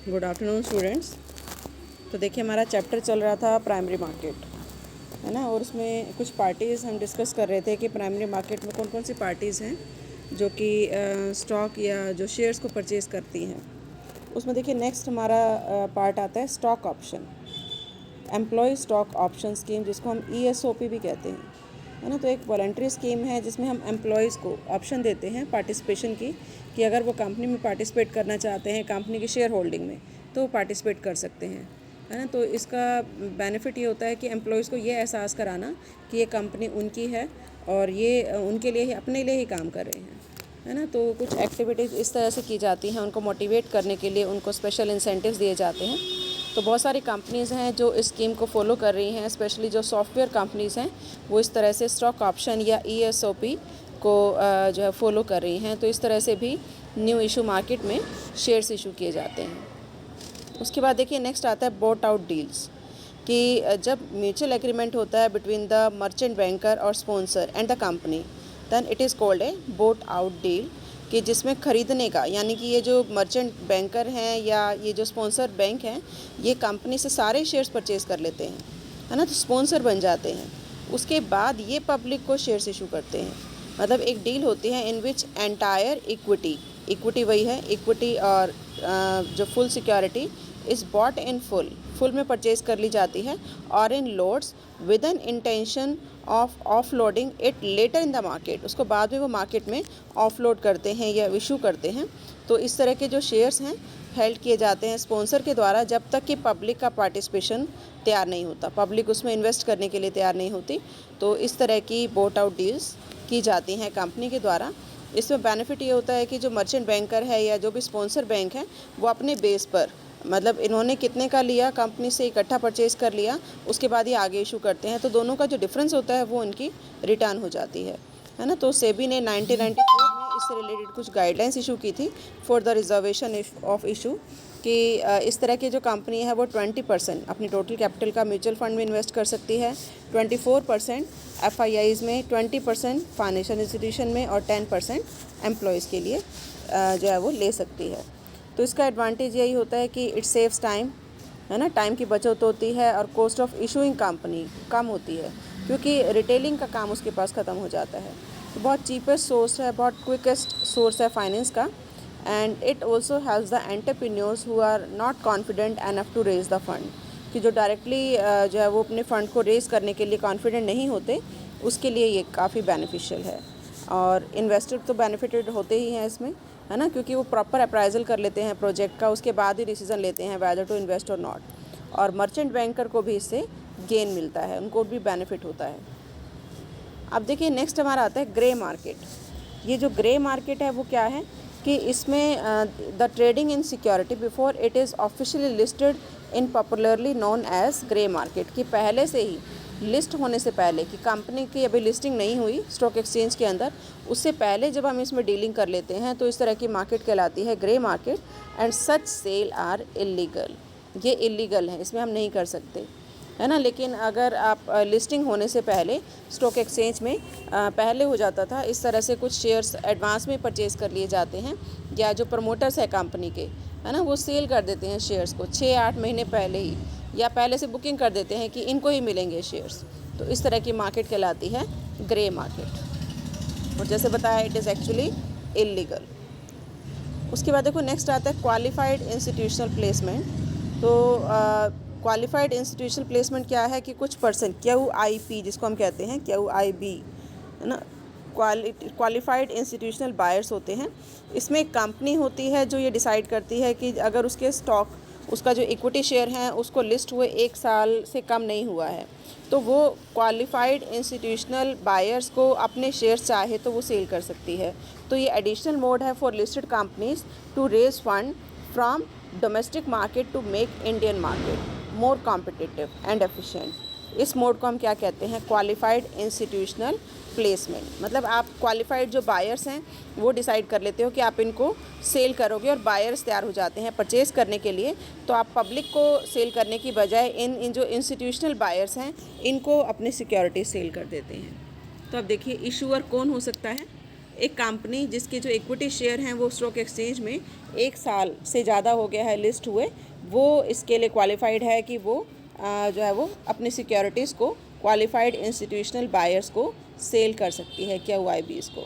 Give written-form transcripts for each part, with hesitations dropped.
Good afternoon students. तो देखिए हमारा चैप्टर चल रहा था प्राइमरी मार्केट, है ना। और उसमें कुछ पार्टीज़ हम डिस्कस कर रहे थे कि प्राइमरी मार्केट में कौन कौन सी पार्टीज़ हैं जो कि स्टॉक या जो शेयर्स को परचेज़ करती हैं। उसमें देखिए नेक्स्ट हमारा पार्ट आता है stock option, employee stock option scheme, जिसको हम ESOP भी कहते हैं, है ना। तो एक वॉलंटरी स्कीम है जिसमें हम एम्प्लॉयज़ को ऑप्शन देते हैं पार्टिसिपेशन की, कि अगर वो कंपनी में पार्टिसिपेट करना चाहते हैं, कंपनी की शेयर होल्डिंग में, तो वो पार्टिसिपेट कर सकते हैं, है ना। तो इसका बेनिफिट ये होता है कि एम्प्लॉयज़ को ये एहसास कराना कि ये कंपनी उनकी है और ये उनके लिए ही, अपने लिए ही काम कर रहे हैं, है ना। तो कुछ एक्टिविटीज़ इस तरह से की जाती हैं, उनको मोटिवेट करने के लिए उनको स्पेशल इंसेंटिव्स दिए जाते हैं। तो बहुत सारी कंपनीज़ हैं जो इस स्कीम को फॉलो कर रही हैं, स्पेशली जो सॉफ्टवेयर कंपनीज़ हैं वो इस तरह से स्टॉक ऑप्शन या ESOP को जो है फॉलो कर रही हैं। तो इस तरह से भी न्यू इशू मार्केट में शेयर्स इशू किए जाते हैं। उसके बाद देखिए नेक्स्ट आता है बॉट आउट डील्स, कि जब म्यूचुअल एग्रीमेंट होता है बिटवीन द मर्चेंट बैंकर और sponsor and the company, then it is called a bought out deal, कि जिसमें ख़रीदने का, यानी कि ये जो मर्चेंट बैंकर हैं या ये जो स्पॉन्सर बैंक हैं, ये कंपनी से सारे शेयर्स परचेज़ कर लेते हैं, है ना। तो स्पॉन्सर बन जाते हैं। उसके बाद ये पब्लिक को शेयर्स इशू करते हैं। मतलब एक डील होती है इन विच एंटायर इक्विटी वही है इक्विटी, और जो full security is bought in full में परचेज़ कर ली जाती है, और in loads with an intention of offloading it later in the market, उसको बाद में वो मार्केट में ऑफलोड करते हैं या इशू करते हैं। तो इस तरह के जो शेयर्स हैं हेल्ड किए जाते हैं स्पॉन्सर के द्वारा, जब तक कि पब्लिक का पार्टिसिपेशन तैयार नहीं होता, पब्लिक उसमें इन्वेस्ट करने के लिए तैयार नहीं होती। तो इस तरह की बॉट आउट डील्स की जाती हैं कंपनी के द्वारा। इसमें बेनिफिट ये होता है कि जो मर्चेंट बैंकर है या जो भी स्पॉन्सर बैंक है, वो अपने बेस पर, मतलब इन्होंने कितने का लिया, कंपनी से इकट्ठा परचेज़ कर लिया, उसके बाद ये आगे इशू करते हैं, तो दोनों का जो डिफरेंस होता है वो उनकी रिटर्न हो जाती है ना। तो सेबी ने 1994 में इससे रिलेटेड कुछ गाइडलाइंस इशू की थी for the reservation of issue, कि इस तरह की जो कंपनी है वो 20% अपनी टोटल कैपिटल का म्यूचुअल फंड में इन्वेस्ट कर सकती है, 24% FIIs में, 20% फाइनेंशियल इंस्टीट्यूशन में, और 10% एम्प्लॉयज़ के लिए जो है वो ले सकती है। तो इसका एडवांटेज यही होता है कि इट सेव्स टाइम, है ना, टाइम की बचत होती है, और कॉस्ट ऑफ इशूइंग कंपनी कम होती है, क्योंकि रिटेलिंग का काम उसके पास ख़त्म हो जाता है। तो बहुत चीपेस्ट सोर्स है, बहुत क्विकेस्ट सोर्स है फाइनेंस का। And it also helps the entrepreneurs who are not confident enough to raise the fund, कि जो डायरेक्टली जो है वो अपने फ़ंड को रेज़ करने के लिए कॉन्फिडेंट नहीं होते, उसके लिए ये काफ़ी बेनिफिशियल है। और इन्वेस्टर तो बेनिफिटेड होते ही हैं इसमें, है ना, क्योंकि वो प्रॉपर अप्राइजल कर लेते हैं प्रोजेक्ट का, उसके बाद ही डिसीजन लेते हैं वेदर टू इन्वेस्ट और नॉट। और मर्चेंट बैंकर को भी इससे गेन मिलता है, उनको भी बेनिफिट होता है। अब देखिए नेक्स्ट हमारा आता है ग्रे मार्केट। ये जो ग्रे मार्केट है वो क्या है, कि इसमें the trading in security before it is officially listed in popularly known as grey market, कि पहले से ही लिस्ट होने से पहले, कि कंपनी की अभी लिस्टिंग नहीं हुई स्टॉक एक्सचेंज के अंदर, उससे पहले जब हम इसमें डीलिंग कर लेते हैं तो इस तरह की मार्केट कहलाती है grey market. And such sale are illegal, ये इलीगल है, इसमें हम नहीं कर सकते, है ना। लेकिन अगर आप लिस्टिंग होने से पहले स्टॉक एक्सचेंज में पहले हो जाता था, इस तरह से कुछ शेयर्स एडवांस में परचेज़ कर लिए जाते हैं, या जो प्रमोटर्स है कंपनी के, है ना, वो सेल कर देते हैं शेयर्स को 6-8 महीने पहले ही, या पहले से बुकिंग कर देते हैं कि इनको ही मिलेंगे शेयर्स। तो इस तरह की मार्केट कहलाती है ग्रे मार्केट, और जैसे बताया इट इज़ एक्चुअली इलीगल। उसके बाद देखो नेक्स्ट आता है क्वालिफाइड इंस्टीट्यूशनल प्लेसमेंट। तो क्वालिफाइड इंस्टीट्यूशनल प्लेसमेंट क्या है, कि कुछ पर्सन, QIP जिसको हम कहते हैं, QIB, है ना, क्वालिफाइड इंस्टीट्यूशनल बायर्स होते हैं। इसमें एक कंपनी होती है जो ये डिसाइड करती है कि अगर उसके स्टॉक, उसका जो इक्विटी शेयर है उसको लिस्ट हुए 1 साल से कम नहीं हुआ है, तो वो क्वालिफाइड इंस्टीट्यूशनल बायर्स को अपने शेयर्स चाहे तो वो सेल कर सकती है। तो ये एडिशनल मोड है for listed companies to raise fund from domestic market to make Indian market more competitive and efficient. इस मोड को हम क्या कहते हैं, क्वालिफाइड इंस्टीट्यूशनल प्लेसमेंट। मतलब आप क्वालिफाइड जो बायर्स हैं वो डिसाइड कर लेते हो कि आप इनको सेल करोगे, और बायर्स तैयार हो जाते हैं परचेज़ करने के लिए। तो आप पब्लिक को सेल करने की बजाय इन जो इंस्टीट्यूशनल बायर्स हैं इनको अपनी सिक्योरिटी सेल कर देते हैं। तो अब देखिए इशूअर कौन हो सकता है। एक कंपनी जिसके जो इक्विटी शेयर हैं वो स्टॉक एक्सचेंज में 1 साल से ज़्यादा हो गया है लिस्ट हुए, वो इसके लिए क्वालिफाइड है कि वो जो है वो अपनी सिक्योरिटीज़ को क्वालिफाइड इंस्टीट्यूशनल बायर्स को सेल कर सकती है QIBs को।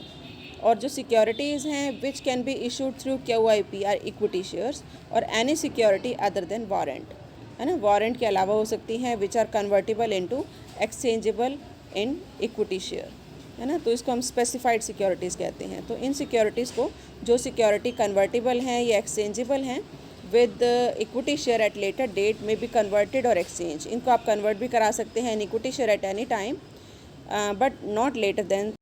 और जो सिक्योरिटीज़ हैं which can be issued through QIP are equity shares और any security other than warrant, है ना, वारंट के अलावा हो सकती हैं which are convertible into exchangeable in equity share, है ना। तो इसको हम स्पेसिफाइड सिक्योरिटीज़ कहते हैं। तो इन सिक्योरिटीज़ को जो सिक्योरिटी कन्वर्टेबल हैं या एक्सचेंजेबल हैं with equity share at later date में बी कन्वर्टेड और एक्सचेंज, इनको आप कन्वर्ट भी करा सकते हैं in equity share at any time but not later then